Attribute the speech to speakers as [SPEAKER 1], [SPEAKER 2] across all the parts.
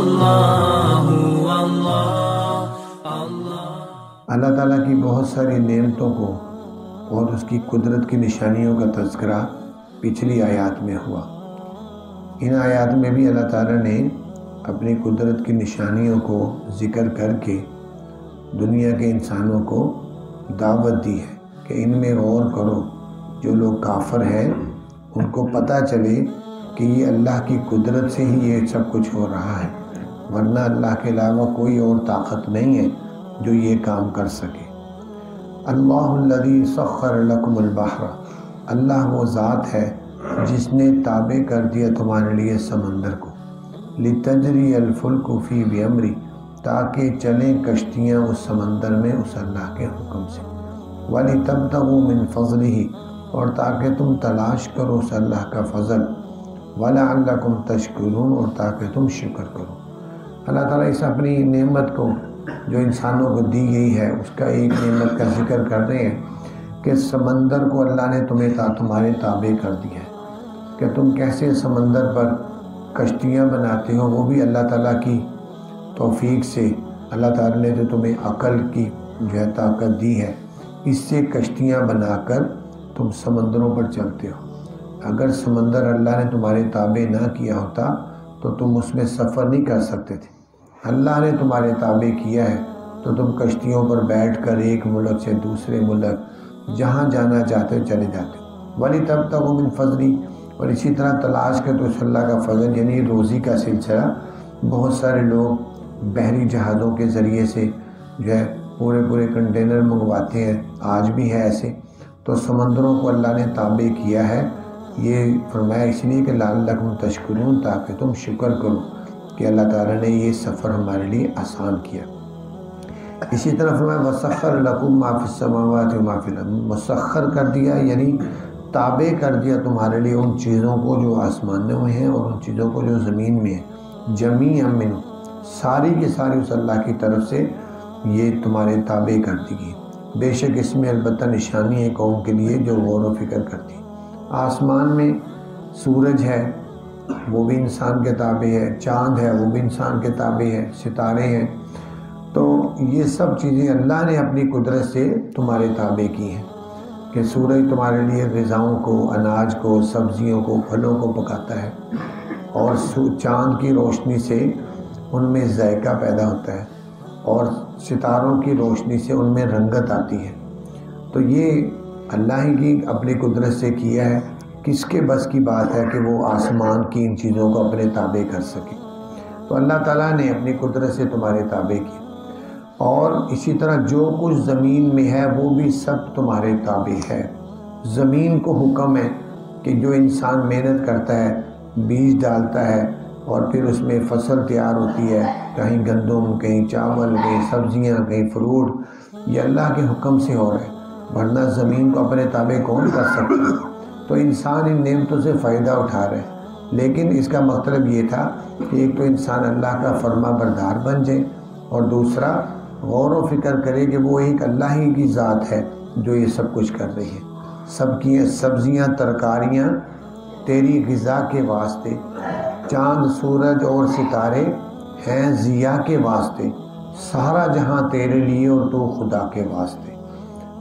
[SPEAKER 1] اللہ
[SPEAKER 2] اللہ تعالیٰ کی بہت ساری نعمتوں کو اور اس کی قدرت کی نشانیوں کا تذکرہ پچھلی آیات میں ہوا۔ ان آیات میں بھی اللہ تعالیٰ نے اپنی قدرت کی نشانیوں کو ذکر کر کے دنیا کے انسانوں کو دعوت دی ہے کہ ان میں غور کرو، جو لوگ کافر ہیں ان کو پتہ چلے کہ یہ اللہ کی قدرت سے ہی یہ سب کچھ ہو رہا ہے، ورنہ اللہ کے علاوہ کوئی اور طاقت نہیں ہے جو یہ کام کر سکے۔ اللہ الذی سخر لکم البحر، اللہ وہ ذات ہے جس نے تابع کر دیا تمہارے لیے سمندر کو، لتجری الفلک فی بامری، تاکہ چلیں کشتیاں اس سمندر میں اس اللہ کے حکم سے، ولتبتغوا من فضلہ، اور تاکہ تم تلاش کرو اس اللہ کا فضل، ولعلکم تشکرون، اور تاکہ تم شکر کرو۔ اللہ تعالیٰ اس اپنی نعمت کو جو انسانوں کو دی گئی ہے اس کا ایک نعمت کا ذکر کر رہے ہیں کہ سمندر کو اللہ نے تمہارے تابع کر دیا ہے کہ تم کیسے سمندر پر کشتیاں بناتے ہو، وہ بھی اللہ تعالیٰ کی توفیق سے۔ اللہ تعالیٰ نے جو تمہیں عقل کی جو ہے طاقت دی ہے، اس سے کشتیاں بنا کر تم سمندروں پر چلتے ہو۔ اگر سمندر اللہ نے تمہارے تابع نہ کیا ہوتا تو تم اس میں سفر نہیں کر سکتے تھے۔ اللہ نے تمہارے تابع کیا ہے تو تم کشتیوں پر بیٹھ کر ایک ملک سے دوسرے ملک جہاں جانا چاہتے ہو چلے جاتے ہو۔ وَلِتَبْتَغُوا مِنْ فَضْلِهِ، اور اسی طرح تلاش کر تو اس اللہ کا فضل یعنی روزی کا سلسلہ۔ بہت سارے لوگ بحری جہازوں کے ذریعے سے جو ہے پورے کنٹینر منگواتے ہیں، آج بھی ہے ایسے۔ تو سمندروں کو اللہ نے تابع کیا ہے، یہ فرمایا اس لیے کہ لعلکم تشکرون، تاکہ تم شکر کرو کہ اللہ تعالیٰ نے یہ سفر ہمارے لیے آسان کیا۔ اسی طرح فرمایا وَسَخَّرَ لَكُم مَّا فِي السَّمَاوَاتِ وَمَا فِي الْأَرْضِ، مسخر کر دیا یعنی تابع کر دیا تمہارے لیے ان چیزوں کو جو آسمانوں میں ہیں اور ان چیزوں کو جو زمین میں ہیں، جمیعا منہ، ساری کی ساری اس اللہ کی طرف سے یہ تمہارے تابع کر دی گئی۔ بے شک اس میں البتہ نشانی ہے قوم کے لیے جو غور و فکر کرتی۔ آسمان میں سورج ہے وہ بھی انسان کے تابع ہے، چاند ہے وہ بھی انسان کے تابع ہے، ستارے ہیں، تو یہ سب چیزیں اللہ نے اپنی قدرت سے تمہارے تابع کی ہیں کہ سورج تمہارے لیے غذاؤں کو، اناج کو، سبزیوں کو، پھلوں کو پکاتا ہے، اور چاند کی روشنی سے ان میں ذائقہ پیدا ہوتا ہے، اور ستاروں کی روشنی سے ان میں رنگت آتی ہے۔ تو یہ اللہ ہی کی اپنی قدرت سے کیا ہے، کس کے بس کی بات ہے کہ وہ آسمان کی ان چیزوں کو اپنے تابع کر سکے۔ تو اللہ تعالیٰ نے اپنی قدرت سے تمہارے تابع کیا، اور اسی طرح جو کچھ زمین میں ہے وہ بھی سب تمہارے تابع ہے۔ زمین کو حکم ہے کہ جو انسان محنت کرتا ہے، بیج ڈالتا ہے، اور پھر اس میں فصل تیار ہوتی ہے، کہیں گندم، کہیں چاول، کہیں سبزیاں، کہیں فروٹ، یہ اللہ کے حکم سے ہو رہا ہے، ورنہ زمین کو اپنے تابع کون کر سکتا ہے؟ تو انسان ان نعمتوں سے فائدہ اٹھا رہے ہیں، لیکن اس کا مطلب یہ تھا کہ ایک تو انسان اللہ کا فرما بردار بن جائے، اور دوسرا غور و فکر کرے کہ وہ ایک اللہ ہی کی ذات ہے جو یہ سب کچھ کر رہی ہے۔ سب کی سبزیاں، ترکاریاں تیری غذا کے واسطے، چاند، سورج اور ستارے ہیں ضیاء کے واسطے، سارا جہاں تیرے لیے اور تو خدا کے واسطے۔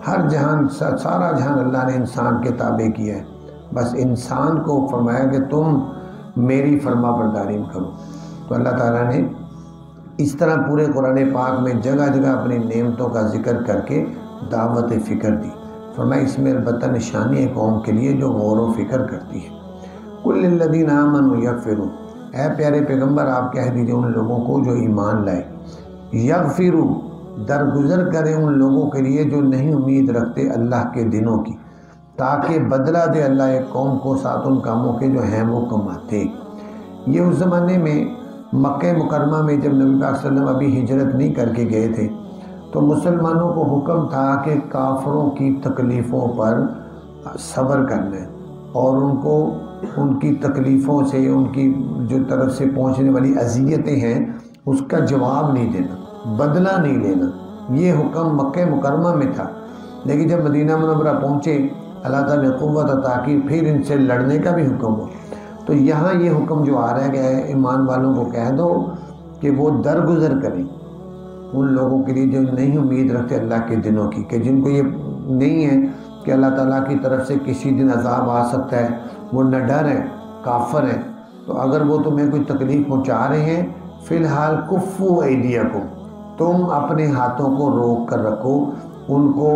[SPEAKER 2] ہر جہان، سارا جہان اللہ نے انسان کے تابع کیا ہے، بس انسان کو فرمایا کہ تم میری فرما برداری کرو۔ تو اللہ تعالیٰ نے اس طرح پورے قرآن پاک میں جگہ جگہ اپنی نعمتوں کا ذکر کر کے دعوت فکر دی۔ فرمایا اس میں البتہ نشانی ہے قوم کے لیے جو غور و فکر کرتی ہے۔ قُل لِّلَّذِينَ آمَنُوا يَغْفِرُوا، اے پیارے پیغمبر آپ کہہ دیجئے ان لوگوں کو جو ایمان لائے، یغفروا، درگزر کریں ان لوگوں کے لیے جو نہیں امید رکھتے اللہ کے دنوں کی، تاکہ بدلہ دے اللہ ایک قوم کو ساتھ ان کاموں کے جو ہیں وہ کماتے۔ یہ اس زمانے میں مکہ مکرمہ میں جب نبی پاک صلی اللہ علیہ وسلم ابھی ہجرت نہیں کر کے گئے تھے تو مسلمانوں کو حکم تھا کہ کافروں کی تکلیفوں پر صبر کرنا ہے، اور ان کو ان کی تکلیفوں سے، ان کی جو طرف سے پہنچنے والی اذیتیں ہیں اس کا جواب نہیں دینا، بدلہ نہیں لینا۔ یہ حکم مکہ مکرمہ میں تھا، لیکن جب مدینہ منورہ پہنچے اللہ تعالیٰ نے قوت عطا کی، پھر ان سے لڑنے کا بھی حکم ہوا۔ تو یہاں یہ حکم جو آ رہا ہے کہ ایمان والوں کو کہہ دو کہ وہ درگزر کریں ان لوگوں کے لیے جو نہیں امید رکھتے اللہ کے دنوں کی، کہ جن کو یہ نہیں ہے کہ اللہ تعالیٰ کی طرف سے کسی دن عذاب آ سکتا ہے، وہ نہ ڈر ہے، کافر ہے۔ تو اگر وہ تمہیں کوئی تکلیف پہنچا رہے ہیں، فی الحال کفو ایدیکم، تم اپنے ہاتھوں کو روک کر رکھو، ان کو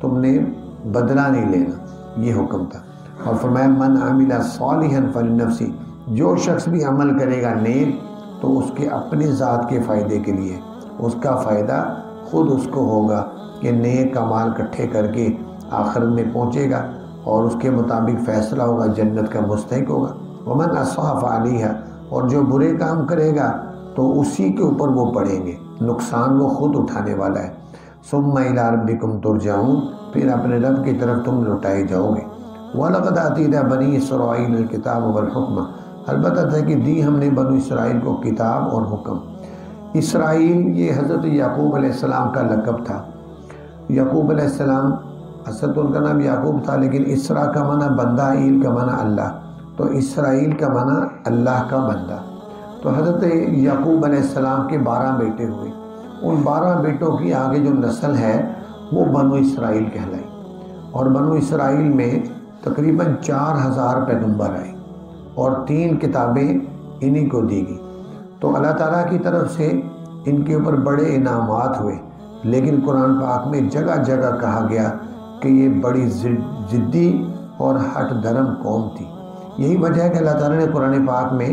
[SPEAKER 2] تم نے بدلہ نہیں لینا، یہ حکم تھا۔ اور فرمایا من عمل صالحا فلنفسی، جو شخص بھی عمل کرے گا نیک تو اس کے اپنے ذات کے فائدے کے لیے، اس کا فائدہ خود اس کو ہوگا کہ نیک اعمال اکٹھے کر کے آخرت میں پہنچے گا اور اس کے مطابق فیصلہ ہوگا، جنت کا مستحق ہوگا۔ ومن اساء فعلیہا، اور جو برے کام کرے گا تو اسی کے اوپر وہ پڑیں گے، نقصان وہ خود اٹھانے والا ہے۔ ثم الی ربکم ترجعون، پھر اپنے رب کی طرف تم لوٹائے جاؤ گے۔ وَلَقَدْ آتَيْنَا بَنِي إِسْرَائِيلَ الْكِتَابَ وَالْحُكْمَ، البتہ تھا کہ دی ہم نے بنو اسرائیل کو کتاب اور حکم۔ اسرائیل یہ حضرت یعقوب علیہ السلام کا لقب تھا۔ یعقوب علیہ السلام، اصل تو ان کا نام یعقوب تھا، لیکن اسرا کا معنی بندہ، ایل کا معنی اللہ، تو اسرائیل کا معنی اللہ کا بندہ۔ تو حضرت یعقوب علیہ السلام کے 12 بیٹے ہوئے، ان 12 بیٹوں کی آگے جو نسل ہے وہ بنو اسرائیل کہلائی، اور بنو اسرائیل میں تقریباً 4000 پیغمبر آئے اور 3 کتابیں انہی کو دی گئی۔ تو اللہ تعالیٰ کی طرف سے ان کے اوپر بڑے انعامات ہوئے، لیکن قرآن پاک میں جگہ جگہ کہا گیا کہ یہ بڑی ضدی اور ہٹ دھرم قوم تھی۔ یہی وجہ ہے کہ اللہ تعالیٰ نے قرآن پاک میں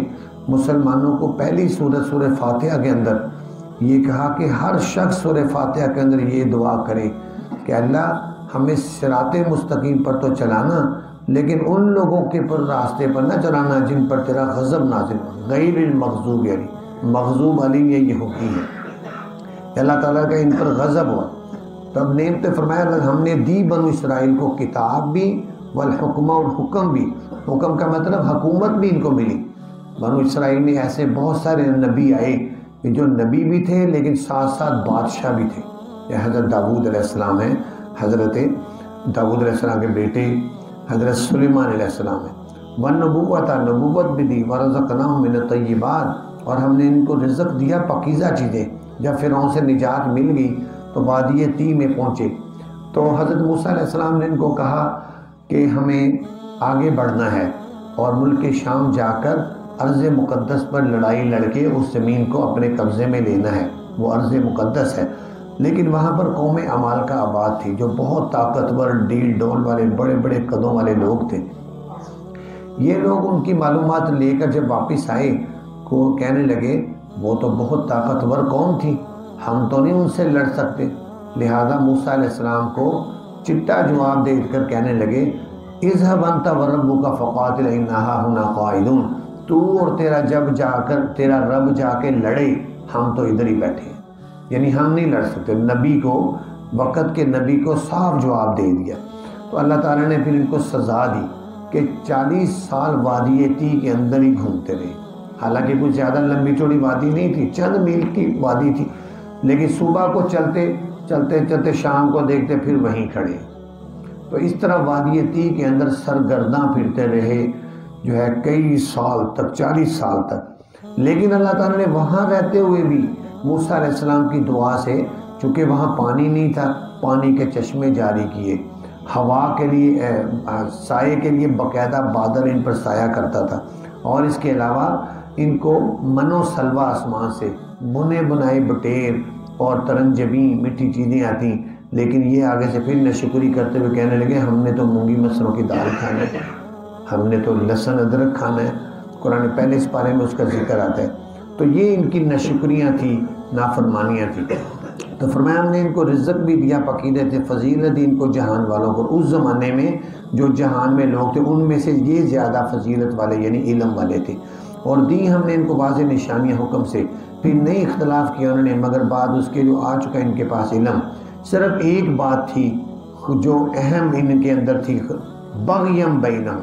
[SPEAKER 2] مسلمانوں کو پہلی سورہ فاتحہ کے اندر یہ کہا کہ ہر شخص سورہ فاتحہ کے اندر یہ دعا کرے کہ اللہ ہمیں صراط مستقیم پر تو چلانا، لیکن ان لوگوں کے پر راستے پر نہ چلانا جن پر تیرا غضب نازل ہو، غیر المغضوب علیہم، مغضوب علیہ یہ ہوتی ہے کہ اللہ تعالیٰ کا ان پر غضب ہوا۔ تب نعمت فرمایا ہم نے دی بنو اسرائیل کو کتاب بھی والحکمہ، اور حکم بھی، حکم کا مطلب حکومت بھی ان کو ملی۔ بنو اسرائیل میں ایسے بہت سارے نبی آئے کہ جو نبی بھی تھے لیکن ساتھ ساتھ بادشاہ بھی تھے۔ یہ حضرت داؤد علیہ السلام ہیں، حضرت داؤد علیہ السلام کے بیٹے حضرت سلیمان علیہ السلام ہیں۔ والنبوۃ، نبوت بھی دی، ورزقناہم من الطیبات، اور ہم نے ان کو رزق دیا پاکیزہ چیزیں۔ جب فرعون سے نجات مل گئی تو وادی طی میں پہنچے تو حضرت موسیٰ علیہ السلام نے ان کو کہا کہ ہمیں آگے بڑھنا ہے اور ملک شام جا کر ارض مقدس پر لڑائی لڑ کے اس زمین کو اپنے قبضے میں لینا ہے، وہ ارض مقدس ہے۔ لیکن وہاں پر قوم عمالقہ آباد تھی جو بہت طاقتور، ڈیل ڈول والے، بڑے بڑے قدوں والے لوگ تھے۔ یہ لوگ ان کی معلومات لے کر جب واپس آئے کو کہنے لگے وہ تو بہت طاقتور قوم تھی، ہم تو نہیں ان سے لڑ سکتے۔ لہذا موسیٰ علیہ السلام کو چٹا جواب دے کر کہنے لگے اذهب انت وربک فقاتل انا ہاہنا قاعدون، تو اور تیرا رب جا کے لڑے، ہم تو ادھر ہی بیٹھے ہیں، یعنی ہم نہیں لڑ سکتے۔ نبی کو، وقت کے نبی کو صاف جواب دے دیا۔ تو اللہ تعالیٰ نے پھر ان کو سزا دی کہ 40 سال وادی طی کے اندر ہی گھومتے رہے۔ حالانکہ کچھ زیادہ لمبی چوڑی وادی نہیں تھی، چند میل کی وادی تھی، لیکن صبح کو چلتے شام کو دیکھتے پھر وہیں کھڑے۔ تو اس طرح وادی طی کے اندر سرگرداں پھرتے رہے جو ہے کئی سال تک، 40 سال تک۔ لیکن اللہ تعالیٰ نے وہاں رہتے ہوئے بھی موسیٰ علیہ السلام کی دعا سے، چونکہ وہاں پانی نہیں تھا، پانی کے چشمے جاری کیے، ہوا کے لیے، سائے کے لیے باقاعدہ بادل ان پر سایہ کرتا تھا، اور اس کے علاوہ ان کو من و سلوہ آسمان سے بنے بنائے بٹیر اور ترنجبی میٹھی چیزیں آتی۔ لیکن یہ آگے سے پھر ناشکری کرتے ہوئے کہنے لگے ہم نے تو مونگی مسروں کی دال کھانا ہے، ہم نے تو لہسن ادرک کھانا ہے۔ قرآن پہلے اس بارے میں اس کا ذکر آتا ہے۔ تو یہ ان کی ناشکریاں تھی، نافرمانیاں تھیں۔ تو فرمایا ہم نے ان کو رزق بھی دیا، پکیدے تھے، فضیلت دی ان کو جہان والوں کو۔ اس زمانے میں جو جہان میں لوگ تھے ان میں سے یہ زیادہ فضیلت والے یعنی علم والے تھے، اور دی ہم نے ان کو واضح نشانیاں حکم سے۔ پھر نہیں اختلاف کیا انہوں نے مگر بعد اس کے جو آ چکا ان کے پاس علم۔ صرف ایک بات تھی جو اہم ان کے اندر تھی، بغیم بینہم،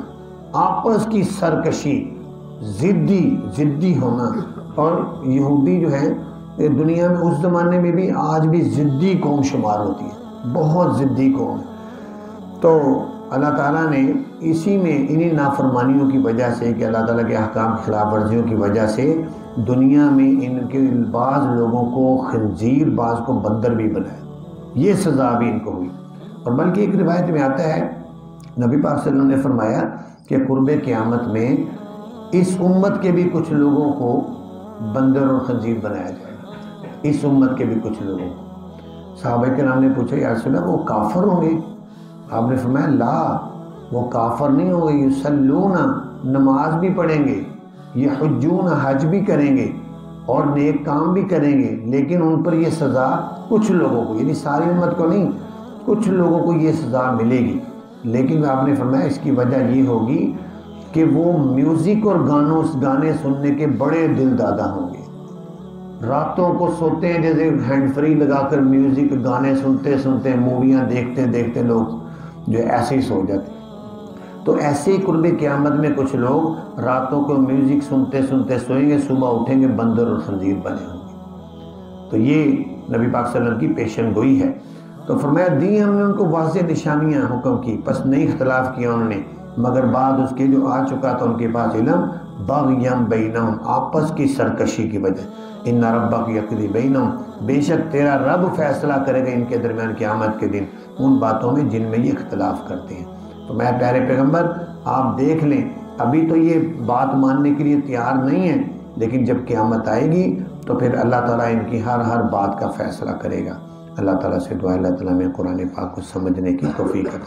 [SPEAKER 2] آپس کی سرکشی، ضدی ہونا۔ اور یہودی جو ہے دنیا میں اس زمانے میں بھی آج بھی ضدی قوم شمار ہوتی ہے، بہت ضدی قوم۔ تو اللہ تعالیٰ نے اسی میں انہی نافرمانیوں کی وجہ سے کہ اللہ تعالیٰ کے احکام کی خلاف ورزیوں کی وجہ سے دنیا میں ان کے بعض لوگوں کو خنزیر، بعض کو بندر بھی بنایا، یہ سزا بھی ان کو ہوئی۔ اور بلکہ ایک روایت میں آتا ہے نبی پاک صلی اللہ علیہ وسلم نے فرمایا کہ قرب قیامت میں اس امت کے بھی کچھ لوگوں کو بندر اور خنزیر بنایا جائے گا، اس امت کے بھی کچھ لوگوں کو۔ صحابہ کرام نے پوچھا یا رسول اللہ وہ کافر ہوں گے؟ آپ نے فرمایا لا، وہ کافر نہیں ہوں گے، یصلون، نماز بھی پڑھیں گے، یحجون، حج بھی کریں گے اور نیک کام بھی کریں گے، لیکن ان پر یہ سزا کچھ لوگوں کو، یعنی ساری امت کو نہیں، کچھ لوگوں کو یہ سزا ملے گی۔ لیکن آپ نے فرمایا اس کی وجہ یہ ہوگی کہ وہ میوزک اور گانے سننے کے بڑے دل دادا ہوں گے، راتوں کو سوتے ہیں جیسے ہینڈ فری لگا کر میوزک گانے سنتے سنتے، موویاں دیکھتے دیکھتے لوگ جو ایسے ہی سو جاتے ہیں۔ تو ایسے ہی قرب قیامت میں کچھ لوگ راتوں کو میوزک سنتے سنتے سوئیں گے، صبح اٹھیں گے بندر اور خنزیر بنے ہوں گے۔ تو یہ نبی پاک صلی اللہ علیہ وسلم کی پیشن گوئی ہے۔ تو فرمایا دی ہم نے ان کو واضح نشانیاں حکم کی، پس نہیں اختلاف کیا انہوں نے، مگر بعد اس کے جو آ چکا تھا ان کے پاس علم، بغیم بینہم، آپس کی سرکشی کی وجہ، ان ربک یقضی بینہم، بے شک تیرا رب فیصلہ کرے گا ان کے درمیان قیامت کے دن ان باتوں میں جن میں یہ اختلاف کرتے ہیں۔ تو میں پیارے پیغمبر آپ دیکھ لیں، ابھی تو یہ بات ماننے کے لیے تیار نہیں ہے، لیکن جب قیامت آئے گی تو پھر اللہ تعالیٰ ان کی ہر بات کا فیصلہ کرے گا۔ اللہ تعالیٰ سے دعا ہے اللہ تعالیٰ میں قرآن پاک کو سمجھنے کی توفیق عطا